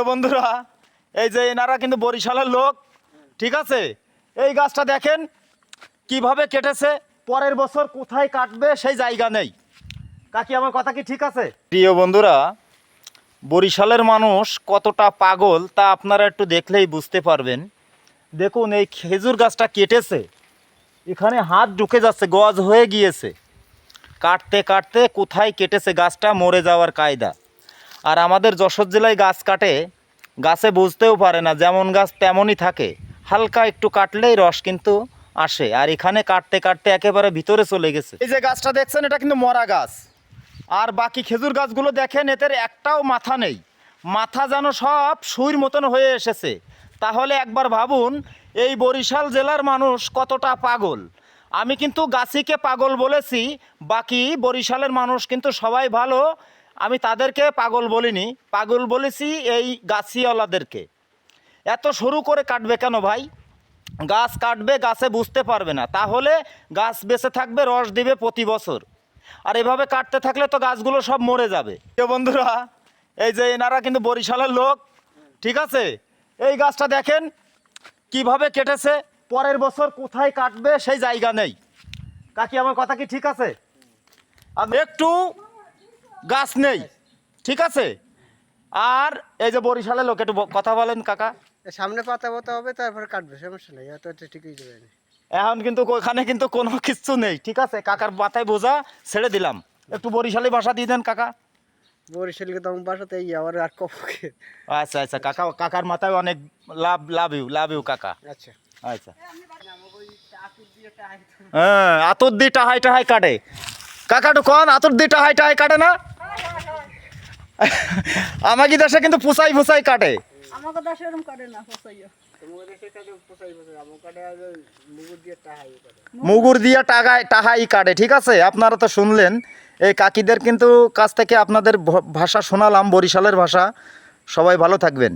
বন্ধুরা, এই যে এনারা কিন্তু বরিশালের লোক, ঠিক আছে। এই গাছটা দেখেন কিভাবে কেটেছে, পরের বছর কোথায় কাটবে সেই জায়গা নেই। কাকি, আমার কথা কি ঠিক আছে? প্রিয় বন্ধুরা, বরিশালের মানুষ কতটা পাগল তা আপনারা একটু দেখলেই বুঝতে পারবেন। দেখুন, এই খেজুর গাছটা কেটেছে, এখানে হাত ঢুকে যাচ্ছে, গজ হয়ে গিয়েছে। কাটতে কাটতে কোথায় কেটেছে, গাছটা মরে যাওয়ার কায়দা। আর আমাদের যশোর জেলায় গাছ কাটে, গাছে বুঝতেও পারে না, যেমন গাছ তেমনই থাকে, হালকা একটু কাটলেই রস কিন্তু আসে। আর এখানে কাটতে কাটতে একেবারে ভিতরে চলে গেছে। এই যে গাছটা দেখছেন, এটা কিন্তু মরা গাছ। আর বাকি খেজুর গাছগুলো দেখেন, এদের একটাও মাথা নেই, মাথা যেন সব সুইর মতন হয়ে এসেছে। তাহলে একবার ভাবুন, এই বরিশাল জেলার মানুষ কতটা পাগল। আমি কিন্তু গাছিকে পাগল বলেছি, বাকি বরিশালের মানুষ কিন্তু সবাই ভালো, আমি তাদেরকে পাগল বলিনি, পাগল বলেছি এই গাছিওয়ালাদেরকে। এত সরু করে কাটবে কেন ভাই? গাছ কাটবে, গাছে বুঝতে পারবে না, তাহলে গাছ বেঁচে থাকবে, রস দিবে প্রতি বছর। আর এভাবে কাটতে থাকলে তো গাছগুলো সব মরে যাবে। বন্ধুরা, এই যে এনারা কিন্তু বরিশালের লোক, ঠিক আছে। এই গাছটা দেখেন কিভাবে কেটেছে, পরের বছর কোথায় কাটবে সেই জায়গা নেই। কাকি, আমার কথা কি ঠিক আছে? একটু গাছ নেই, ঠিক আছে। আর এই যে বরিশালের লোক, একটু কথা বলেন কাকা। সামনে পাতা পাতা হবে, তারপরে কাটবে, সমস্যা নেই, এত ঠিকই যাবে। এখন কিন্তু ওখানে কিন্তু কোনো কিছু নেই, ঠিক আছে। কাকার মাথায় বোঝা ছেড়ে দিলাম, একটু বরিশালী ভাষা দিয়ে দেন কাকা। বরিশালকে তো আমার বাসাতে আবার আর কপকে। আচ্ছা আচ্ছা কাকা, কাকার মাথায় অনেক লাভ ইউ কাকা। আচ্ছা আচ্ছা, হ্যাঁ, আতর দিয়ে টাহাই টাহাই কাটে। কাকা তো কন, আতর দিয়ে টাহাই টাহাই কাটে না? আমাকে দেশে কিন্তু ফুসাই ফুসাই কাটে। আমাকে দেশে এরকম করে না, ফসাইয়া। মুগুর দিয়া টাহাই কাটে, ঠিক আছে। আপনারা তো শুনলেন, এই কাকিদের কিন্তু কাছ থেকে আপনাদের ভাষা শোনালাম, বরিশালের ভাষা। সবাই ভালো থাকবেন।